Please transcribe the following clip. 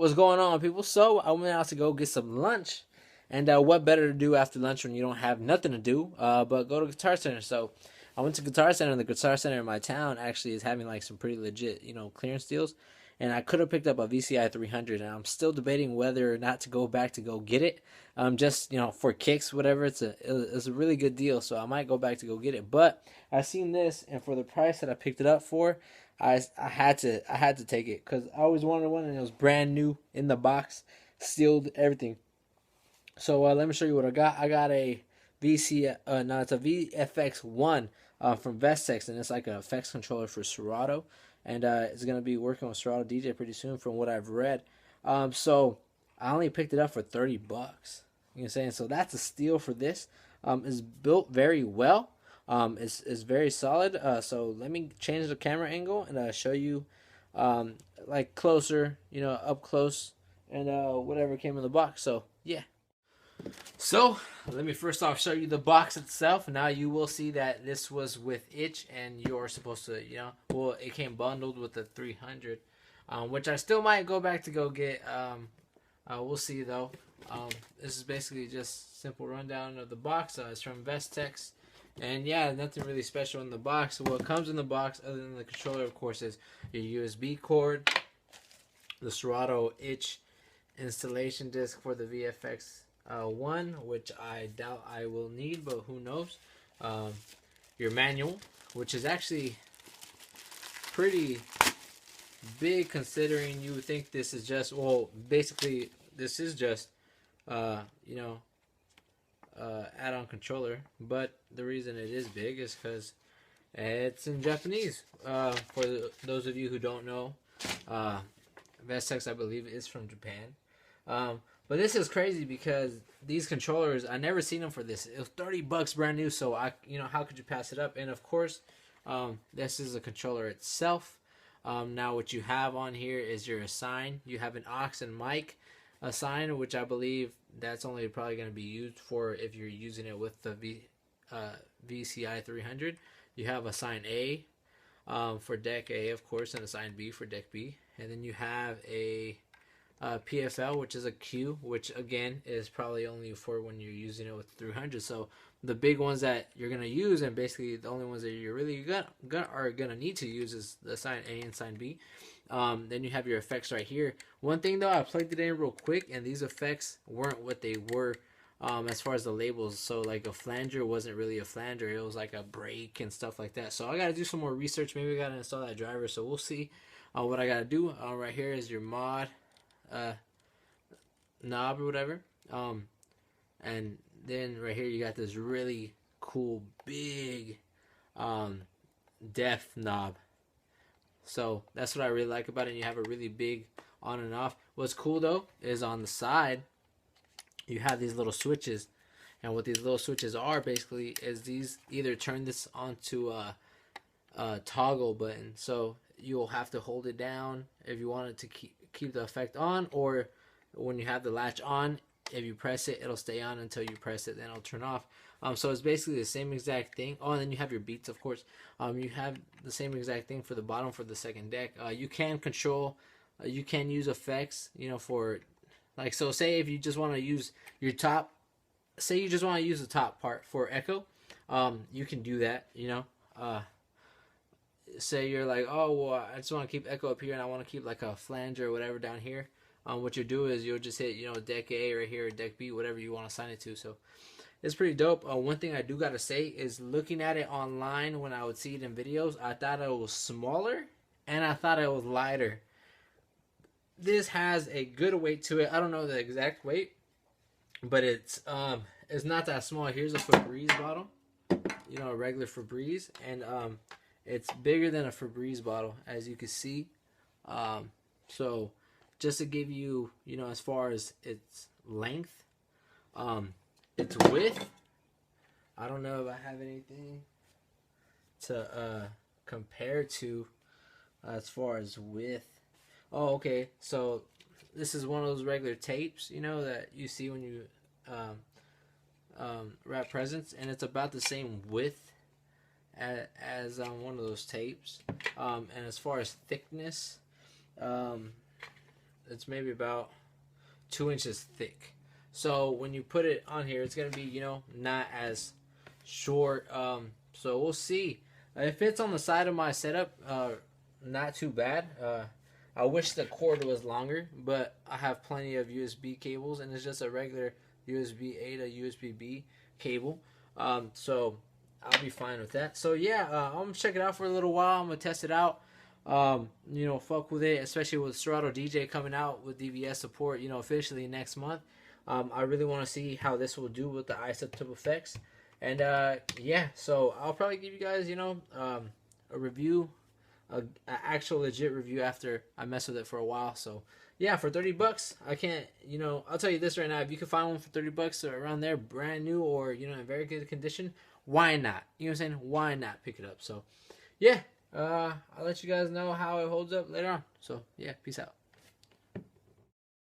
What's going on, people? So I went out to go get some lunch, and what better to do after lunch when you don't have nothing to do but go to Guitar Center? So I went to Guitar Center, and the Guitar Center in my town actually is having like some pretty legit, clearance deals. And I could have picked up a VCI 300, and I'm still debating whether or not to go back to go get it. Just for kicks, whatever. It's a really good deal, so I might go back to go get it. But I seen this, and for the price that I picked it up for, I had to take it because I always wanted one, and it was brand new in the box, sealed, everything. So let me show you what I got. I got a no, it's a Vfx-1 from Vestax, and it's like an effects controller for Serato, and it's gonna be working with Serato DJ pretty soon, from what I've read. So I only picked it up for $30. You know what I'm saying? So that's a steal for this. It's built very well. It's very solid. So let me change the camera angle and show you like closer, up close, and whatever came in the box. So yeah. So let me first off show you the box itself. Now you will see that this was with itch, and you're supposed to, well, it came bundled with the 300, which I still might go back to go get. We'll see though. This is basically just simple rundown of the box. It's from Vestax, and yeah, nothing really special in the box. What comes in the box, other than the controller, of course, is your USB cord, the Serato itch installation disc for the VFX-1, which I doubt I will need, but who knows. Your manual, which is actually pretty big considering you would think this is just, well, basically this is just add-on controller, but the reason it is big is because it's in Japanese. For those of you who don't know, Vestax, I believe, is from Japan. But this is crazy because these controllers, I never seen them for this. It was $30 brand new, so how could you pass it up? And of course, this is a controller itself. Now what you have on here is your assign. You have an aux and mic assign, which I believe that's only probably going to be used for if you're using it with the VCI 300. You have assign A for deck A, of course, and assign B for deck B. And then you have a PFL, which is a Q, which again is probably only for when you're using it with 300. So the big ones that you're gonna use, and basically the only ones that you're really gonna need to use, is the sign A and sign B. Then you have your effects right here. One thing though, I plugged it in real quick, and these effects weren't what they were as far as the labels. So like a flanger wasn't really a flanger; it was like a brake and stuff like that. So I gotta do some more research. Maybe I gotta install that driver. So we'll see what I gotta do. Right here is your mod knob or whatever, and then right here you got this really cool big depth knob. So that's what I really like about it. You have a really big on and off. What's cool though is on the side you have these little switches, and what these little switches are basically is these either turn this onto a toggle button, so you'll have to hold it down if you want it to keep the effect on, or when you have the latch on, if you press it, it'll stay on until you press it, then it'll turn off. So it's basically the same exact thing. Oh, and then you have your beats, of course. You have the same exact thing for the bottom for the second deck. You can control, you can use effects, for, like, so say if you just want to use your top, say you just want to use the top part for echo, you can do that, say you're like, oh, well, I just want to keep echo up here, and I want to keep like a flanger or whatever down here. What you'll do is you'll just hit, deck A right here, or deck B, whatever you want to assign it to. So it's pretty dope. One thing I do got to say is, looking at it online when I would see it in videos, I thought it was smaller, and I thought it was lighter. This has a good weight to it. I don't know the exact weight, but it's not that small. Here's a Febreze bottle, a regular Febreze, and it's bigger than a Febreze bottle, as you can see. So just to give you, as far as its length, its width, I don't know if I have anything to compare to as far as width. Oh, okay. So this is one of those regular tapes, that you see when you wrap presents, and it's about the same width as one of those tapes. And as far as thickness, it's maybe about 2 inches thick. So when you put it on here, it's gonna be, you know, not as short. So we'll see. It fits on the side of my setup. Not too bad. I wish the cord was longer, but I have plenty of USB cables, and it's just a regular USB A to USB B cable. So I'll be fine with that. So yeah, I'm gonna check it out for a little while. I'm gonna test it out. You know, fuck with it, especially with Serato DJ coming out with DVS support, you know, officially next month. I really want to see how this will do with the isotope effects. And yeah, so I'll probably give you guys, you know, a review, a actual legit review after I mess with it for a while. So yeah, for $30, I can't, you know, I'll tell you this right now: if you can find one for $30 or around there, brand new or, you know, in very good condition, why not? You know what I'm saying? Why not pick it up? So yeah, I'll let you guys know how it holds up later on. So yeah, peace out.